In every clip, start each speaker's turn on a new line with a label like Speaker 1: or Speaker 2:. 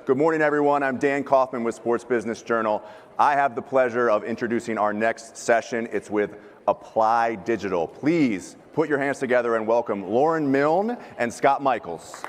Speaker 1: Good morning, everyone. I'm Dan Kaufman with Sports Business Journal. I have the pleasure of introducing our next session. It's with Apply Digital. Please put your hands together and welcome Lauren Milne and Scott Michaels.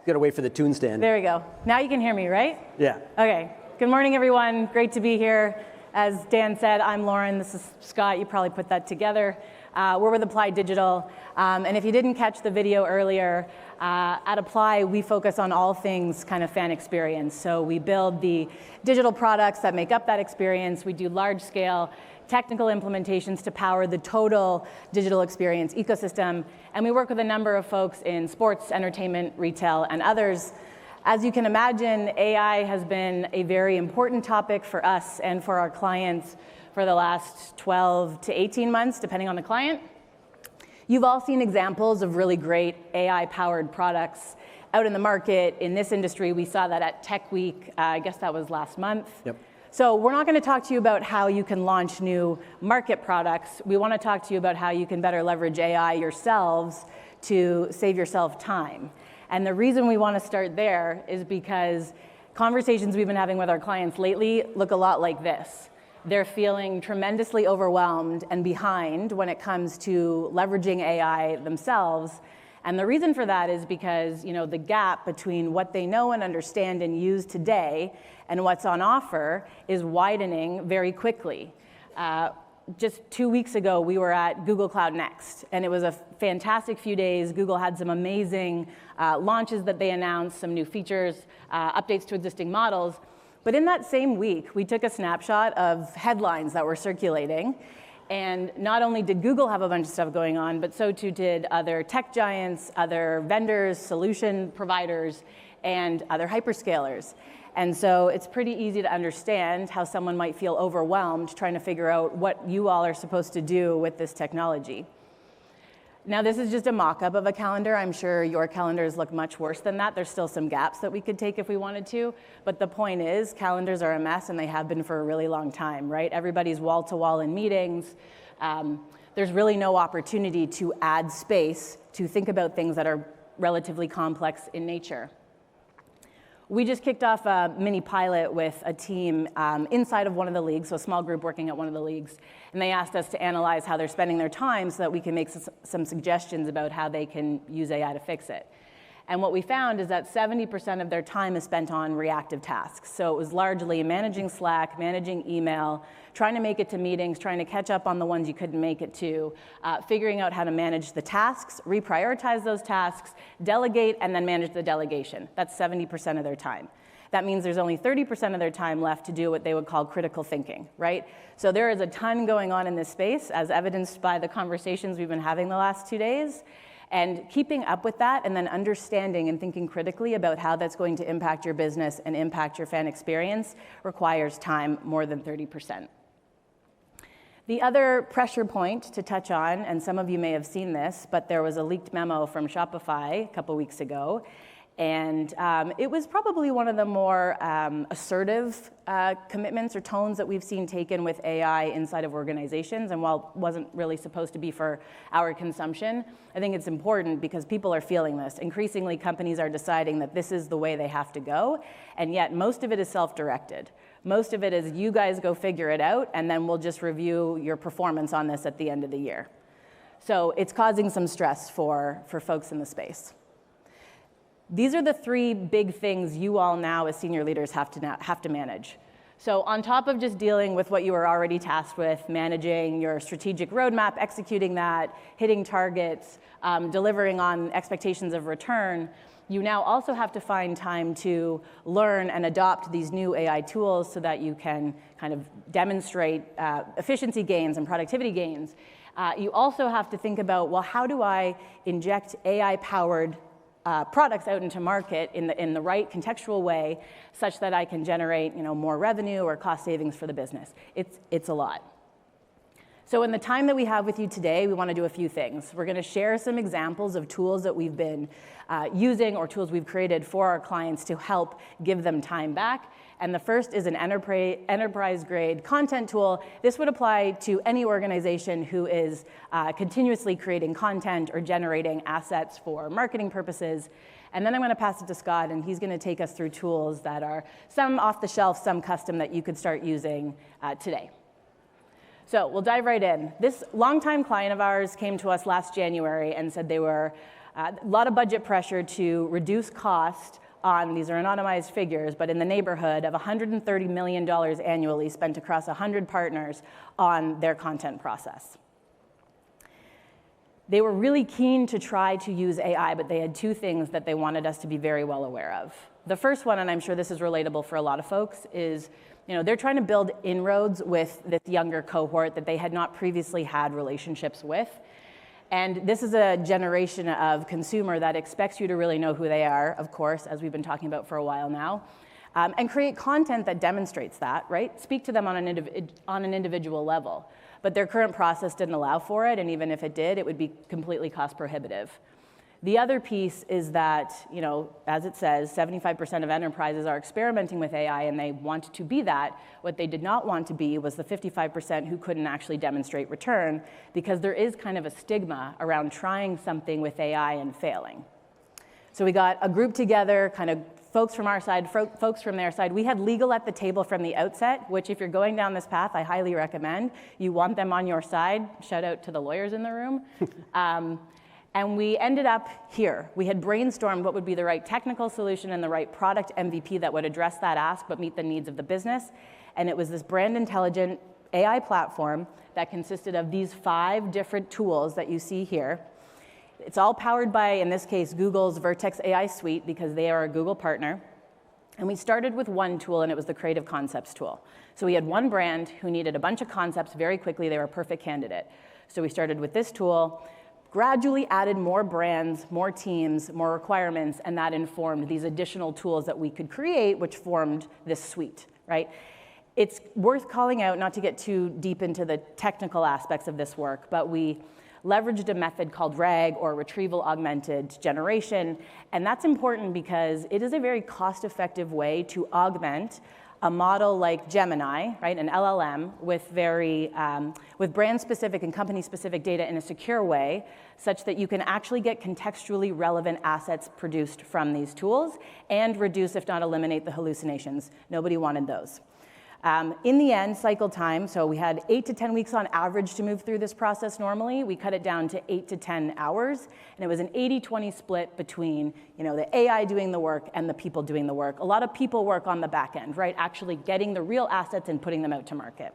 Speaker 2: Gotta wait for the tune stand.
Speaker 3: There we go. Now you can hear me, right?
Speaker 2: Yeah.
Speaker 3: Okay. Good morning, everyone. Great to be here. As Dan said, I'm Lauren. This is Scott. You probably put that together. We're with Apply Digital. And if you didn't catch the video earlier, at Apply, we focus on all things kind of fan experience. So we build the digital products that make up that experience. We do large-scale technical implementations to power the total digital experience ecosystem. And we work with a number of folks in sports, entertainment, retail, and others. As you can imagine, AI has been a very important topic for us and for our clients for the last 12 to 18 months, depending on the client. You've all seen examples of really great AI-powered products out in the market. In this industry, we saw that at Tech Week, I guess that was last month.
Speaker 2: Yep.
Speaker 3: So we're not going to talk to you about how you can launch new market products. We want to talk to you about how you can better leverage AI yourselves to save yourself time. And the reason we want to start there is because conversations we've been having with our clients lately look a lot like this. They're feeling tremendously overwhelmed and behind when it comes to leveraging AI themselves. And the reason for that is because, the gap between what they know and understand and use today and what's on offer is widening very quickly. Just 2 weeks ago, we were at Google Cloud Next, and it was a fantastic few days. Google had some amazing launches that they announced, some new features, updates to existing models. But in that same week, we took a snapshot of headlines that were circulating. And not only did Google have a bunch of stuff going on, but so too did other tech giants, other vendors, solution providers, and other hyperscalers. And so it's pretty easy to understand how someone might feel overwhelmed trying to figure out what you all are supposed to do with this technology. Now, this is just a mock-up of a calendar. I'm sure your calendars look much worse than that. There's still some gaps that we could take if we wanted to. But the point is, calendars are a mess, and they have been for a really long time, right? Everybody's wall-to-wall in meetings. There's really no opportunity to add space to think about things that are relatively complex in nature. We just kicked off a mini pilot with a team inside of one of the leagues, so a small group working at one of the leagues, and they asked us to analyze how they're spending their time so that we can make some suggestions about how they can use AI to fix it. And what we found is that 70% of their time is spent on reactive tasks. So it was largely managing Slack, managing email, trying to make it to meetings, trying to catch up on the ones you couldn't make it to, figuring out how to manage the tasks, reprioritize those tasks, delegate, and then manage the delegation. That's 70% of their time. That means there's only 30% of their time left to do what they would call critical thinking, right? So there is a ton going on in this space, as evidenced by the conversations we've been having the last 2 days. And keeping up with that and then understanding and thinking critically about how that's going to impact your business and impact your fan experience requires time more than 30%. The other pressure point to touch on, and some of you may have seen this, but there was a leaked memo from Shopify a couple weeks ago. And it was probably one of the more assertive commitments or tones that we've seen taken with AI inside of organizations. And while it wasn't really supposed to be for our consumption, I think it's important because people are feeling this. Increasingly, companies are deciding that this is the way they have to go. And yet, most of it is self-directed. Most of it is you guys go figure it out, and then we'll just review your performance on this at the end of the year. So it's causing some stress for folks in the space. These are the three big things you all now as senior leaders have to manage. So on top of just dealing with what you are already tasked with, managing your strategic roadmap, executing that, hitting targets, delivering on expectations of return, you now also have to find time to learn and adopt these new AI tools so that you can kind of demonstrate efficiency gains and productivity gains. You also have to think about, well, how do I inject AI-powered products out into market in the right contextual way such that I can generate more revenue or cost savings for the business. It's a lot. So in the time that we have with you today, we want to do a few things. We're going to share some examples of tools that we've been using or tools we've created for our clients to help give them time back. And the first is an enterprise-grade content tool. This would apply to any organization who is continuously creating content or generating assets for marketing purposes. And then I'm going to pass it to Scott, and he's going to take us through tools that are some off the shelf, some custom that you could start using today. So we'll dive right in. This longtime client of ours came to us last January and said they were a lot of budget pressure to reduce cost on, these are anonymized figures, but in the neighborhood of $130 million annually spent across 100 partners on their content process. They were really keen to try to use AI, but they had two things that they wanted us to be very well aware of. The first one, and I'm sure this is relatable for a lot of folks, is they're trying to build inroads with this younger cohort that they had not previously had relationships with. And this is a generation of consumer that expects you to really know who they are, of course, as we've been talking about for a while now, and create content that demonstrates that, right? Speak to them on an individual level. But their current process didn't allow for it, and even if it did, it would be completely cost prohibitive. The other piece is that, as it says, 75% of enterprises are experimenting with AI and they want to be that. What they did not want to be was the 55% who couldn't actually demonstrate return, because there is kind of a stigma around trying something with AI and failing. So we got a group together, kind of folks from our side, folks from their side. We had legal at the table from the outset, which if you're going down this path, I highly recommend. You want them on your side. Shout out to the lawyers in the room. And we ended up here. We had brainstormed what would be the right technical solution and the right product MVP that would address that ask but meet the needs of the business. And it was this brand intelligent AI platform that consisted of these 5 different tools that you see here. It's all powered by, in this case, Google's Vertex AI suite, because they are a Google partner. And we started with one tool, and it was the Creative Concepts tool. So we had one brand who needed a bunch of concepts very quickly. They were a perfect candidate. So we started with this tool, gradually added more brands, more teams, more requirements, and that informed these additional tools that we could create, which formed this suite, right? It's worth calling out, not to get too deep into the technical aspects of this work, but we leveraged a method called RAG, or Retrieval Augmented Generation, and that's important because it is a very cost-effective way to augment a model like Gemini, right, an LLM, with with brand-specific and company-specific data in a secure way, such that you can actually get contextually relevant assets produced from these tools and reduce, if not eliminate, the hallucinations. Nobody wanted those. In the end, cycle time, so we had 8 to 10 weeks on average to move through this process normally. We cut it down to 8 to 10 hours, and it was an 80-20 split between the AI doing the work and the people doing the work. A lot of people work on the back end, right? Actually getting the real assets and putting them out to market.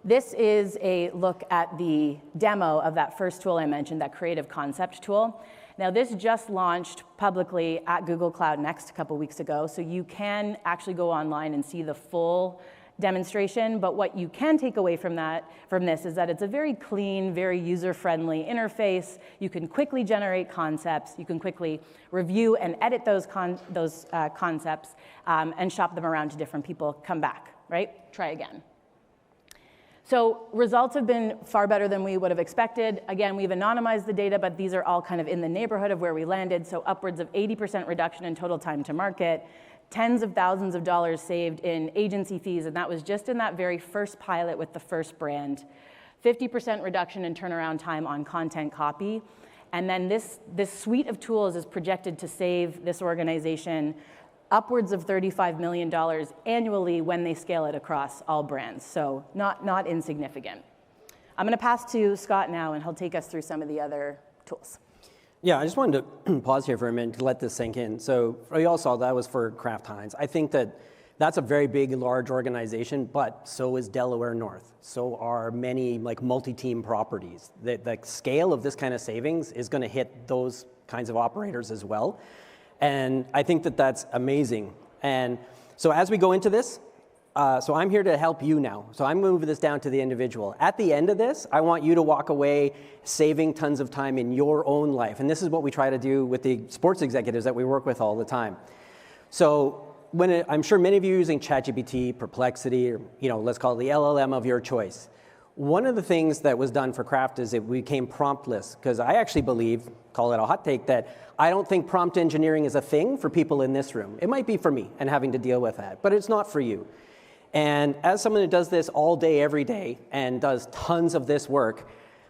Speaker 3: This is a look at the demo of that first tool I mentioned, that Creative Concept tool. Now, this just launched publicly at Google Cloud Next a couple weeks ago, so you can actually go online and see the full demonstration. But what you can take away from this is that it's a very clean, very user-friendly interface. You can quickly generate concepts. You can quickly review and edit those concepts and shop them around to different people. Come back, right? Try again. So results have been far better than we would have expected. Again, we've anonymized the data, but these are all kind of in the neighborhood of where we landed. So upwards of 80% reduction in total time to market, tens of thousands of dollars saved in agency fees, and that was just in that very first pilot with the first brand. 50% reduction in turnaround time on content copy. And then this suite of tools is projected to save this organization upwards of $35 million annually when they scale it across all brands. So not insignificant. I'm going to pass to Scott now, and he'll take us through some of the other tools.
Speaker 2: Yeah, I just wanted to pause here for a minute to let this sink in. So we all saw that was for Kraft Heinz. I think that's a very big, large organization, but so is Delaware North. So are many multi-team properties. The scale of this kind of savings is going to hit those kinds of operators as well. And I think that's amazing. And so as we go into this, so I'm here to help you now. So I'm moving this down to the individual. At the end of this, I want you to walk away saving tons of time in your own life. And this is what we try to do with the sports executives that we work with all the time. So I'm sure many of you are using ChatGPT, Perplexity, or let's call it the LLM of your choice. One of the things that was done for craft is it became promptless, because I actually believe, call it a hot take, that I don't think prompt engineering is a thing for people in this room. It might be for me and having to deal with that, but it's not for you. And as someone who does this all day, every day, and does tons of this work,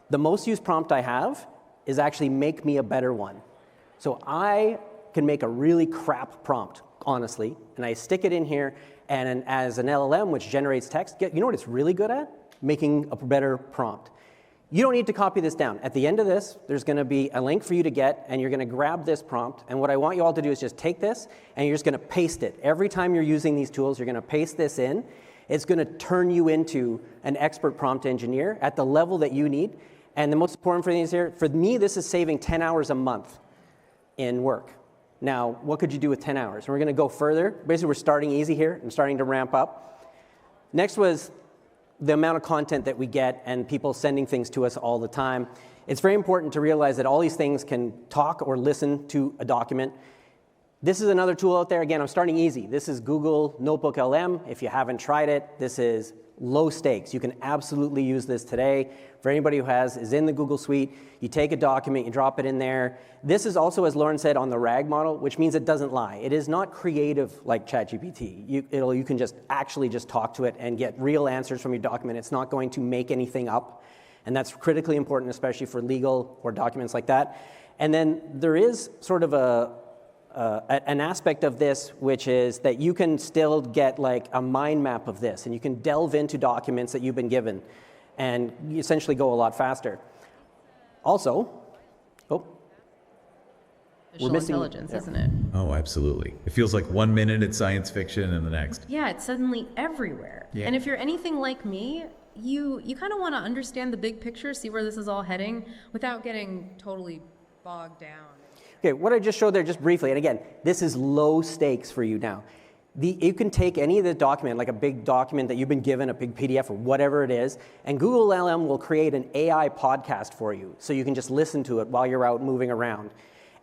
Speaker 2: the most used prompt I have is actually make me a better one. So I can make a really crap prompt, honestly, and I stick it in here, and as an LLM, which generates text, you know what it's really good at? Making a better prompt. You don't need to copy this down. At the end of this, there's going to be a link for you to get, and you're going to grab this prompt, and what I want you all to do is just take this, and you're just going to paste it. Every time you're using these tools, you're going to paste this in. It's going to turn you into an expert prompt engineer at the level that you need. And the most important thing is here, for me, this is saving 10 hours a month in work. Now, what could you do with 10 hours? And we're going to go further. Basically, we're starting easy here and starting to ramp up. Next was the amount of content that we get and people sending things to us all the time. It's very important to realize that all these things can talk or listen to a document. This is another tool out there. Again, I'm starting easy. This is Google Notebook LM. If you haven't tried it, this is low stakes. You can absolutely use this today. For anybody who is in the Google Suite, you take a document, you drop it in there. This is also, as Lauren said, on the RAG model, which means it doesn't lie. It is not creative like ChatGPT. You can just actually just talk to it and get real answers from your document. It's not going to make anything up. And that's critically important, especially for legal or documents like that. And then there is sort of an aspect of this, which is that you can still get like a mind map of this, and you can delve into documents that you've been given and essentially go a lot faster. Also,
Speaker 4: Artificial intelligence, isn't it?
Speaker 5: Oh, absolutely. It feels like 1 minute it's science fiction and the next.
Speaker 4: Yeah, it's suddenly everywhere. Yeah. And if you're anything like me, you kind of want to understand the big picture, see where this is all heading, without getting totally bogged down.
Speaker 2: Okay, what I just showed there just briefly, and again, this is low stakes for you now. You can take any of the document, like a big document that you've been given, a big PDF or whatever it is, and Google LM will create an AI podcast for you, so you can just listen to it while you're out moving around.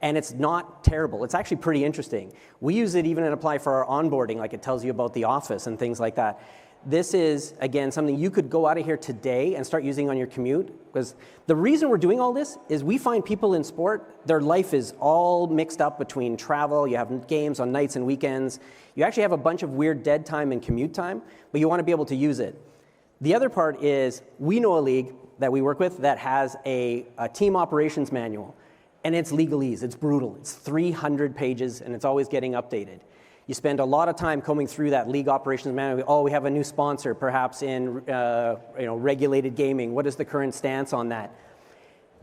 Speaker 2: And it's not terrible. It's actually pretty interesting. We use it even to apply for our onboarding, like it tells you about the office and things like that. This is, again, something you could go out of here today and start using on your commute. Because the reason we're doing all this is we find people in sport, their life is all mixed up between travel, you have games on nights and weekends. You actually have a bunch of weird dead time and commute time, but you want to be able to use it. The other part is we know a league that we work with that has a team operations manual. And it's legalese, it's brutal. It's 300 pages and it's always getting updated. You spend a lot of time combing through that league operations manual. Oh, we have a new sponsor, perhaps in regulated gaming. What is the current stance on that?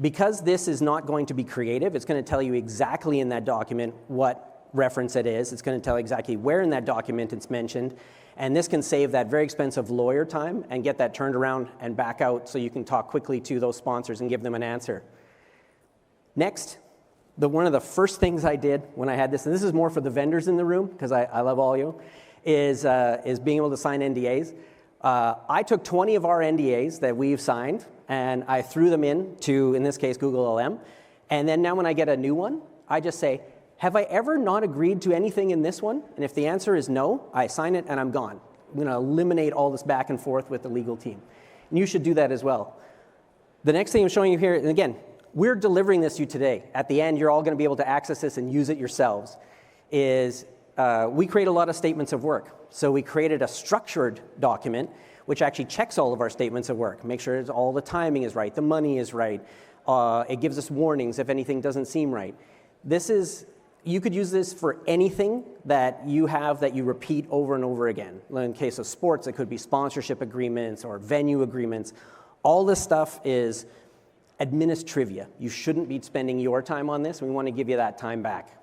Speaker 2: Because this is not going to be creative, it's going to tell you exactly in that document what reference it is. It's going to tell exactly where in that document it's mentioned. And this can save that very expensive lawyer time and get that turned around and back out so you can talk quickly to those sponsors and give them an answer. Next, one of the first things I did when I had this, and this is more for the vendors in the room, because I love all you, is being able to sign NDAs. I took 20 of our NDAs that we've signed, and I threw them in this case, Google LM. And then now when I get a new one, I just say, have I ever not agreed to anything in this one? And if the answer is no, I sign it and I'm gone. I'm going to eliminate all this back and forth with the legal team. And you should do that as well. The next thing I'm showing you here, and again, we're delivering this to you today. At the end, you're all going to be able to access this and use it yourselves. We create a lot of statements of work. So we created a structured document which actually checks all of our statements of work, make sure all the timing is right, the money is right. It gives us warnings if anything doesn't seem right. You could use this for anything that you have that you repeat over and over again. In case of sports, it could be sponsorship agreements or venue agreements. All this stuff is administrivia. You shouldn't be spending your time on this. We want to give you that time back.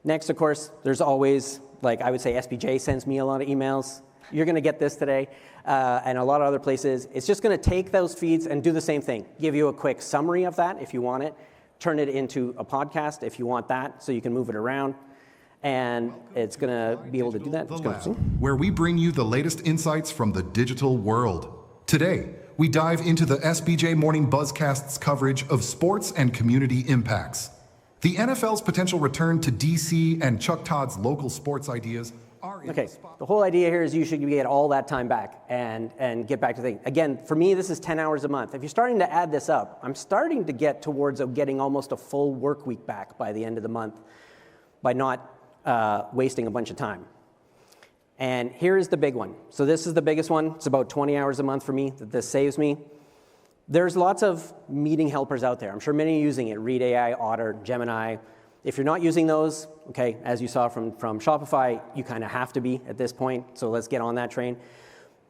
Speaker 2: Next, of course, there's always, like I would say, SPJ sends me a lot of emails. You're going to get this today, and a lot of other places. It's just going to take those feeds and do the same thing. Give you a quick summary of that if you want it. Turn it into a podcast if you want that, so you can move it around. And it's going to be able to do that.
Speaker 6: Where we bring you the latest insights from the digital world. Today, we dive into the SBJ Morning Buzzcast's coverage of sports and community impacts. The NFL's potential return to DC and Chuck Todd's local sports ideas are
Speaker 2: Okay, the whole idea here is you should get all that time back and get back to the thing. Again, for me, this is 10 hours a month. If you're starting to add this up, I'm starting to get towards getting almost a full work week back by the end of the month by not wasting a bunch of time. And here is the big one. So this is the biggest one. It's about 20 hours a month for me that this saves me. There's lots of meeting helpers out there. I'm sure many are using it, Read AI, Otter, Gemini. If you're not using those, okay, as you saw from Shopify, you kind of have to be at this point, so let's get on that train.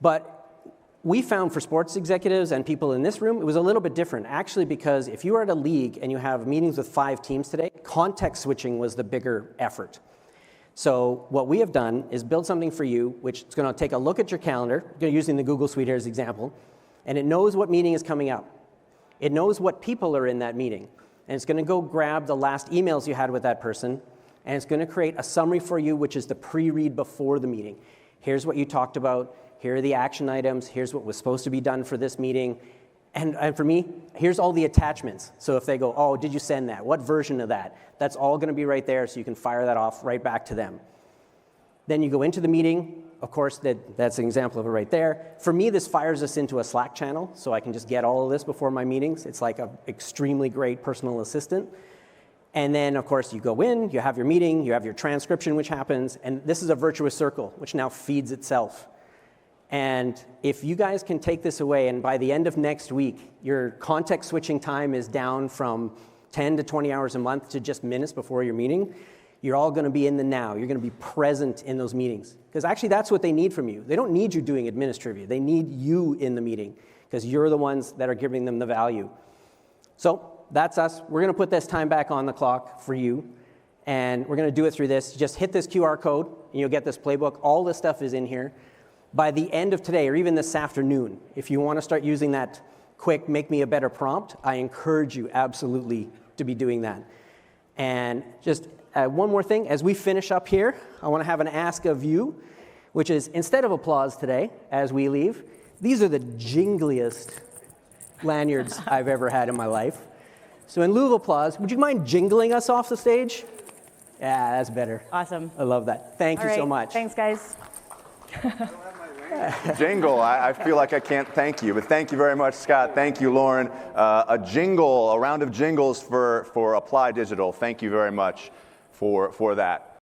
Speaker 2: But we found for sports executives and people in this room, it was a little bit different, actually, because if you are at a league and you have meetings with 5 teams today, context switching was the bigger effort. So what we have done is build something for you, which is going to take a look at your calendar, using the Google Suite here as an example, and it knows what meeting is coming up. It knows what people are in that meeting. And it's going to go grab the last emails you had with that person, and it's going to create a summary for you, which is the pre-read before the meeting. Here's what you talked about. Here are the action items. Here's what was supposed to be done for this meeting. And for me, here's all the attachments. So if they go, oh, did you send that? What version of that? That's all going to be right there, so you can fire that off right back to them. Then you go into the meeting. Of course, that's an example of it right there. For me, this fires us into a Slack channel, so I can just get all of this before my meetings. It's like an extremely great personal assistant. And then, of course, you go in, you have your meeting, you have your transcription, which happens, and this is a virtuous circle, which now feeds itself. And if you guys can take this away, and by the end of next week, your context switching time is down from 10 to 20 hours a month to just minutes before your meeting, you're all going to be in the now. You're going to be present in those meetings. Because actually, that's what they need from you. They don't need you doing administrivia. They need you in the meeting, because you're the ones that are giving them the value. So that's us. We're going to put this time back on the clock for you. And we're going to do it through this. Just hit this QR code, and you'll get this playbook. All this stuff is in here. By the end of today, or even this afternoon, if you want to start using that quick make me a better prompt, I encourage you absolutely to be doing that. And just one more thing, as we finish up here, I want to have an ask of you, which is, instead of applause today, as we leave, these are the jingliest lanyards I've ever had in my life. So in lieu of applause, would you mind jingling us off the stage? Yeah, that's better.
Speaker 3: Awesome.
Speaker 2: I love that. Thank you so much.
Speaker 3: Thanks, guys.
Speaker 1: Jingle, I feel like I can't thank you, but thank you very much, Scott. Thank you, Lauren. A jingle, a round of jingles for Apply Digital. Thank you very much for that.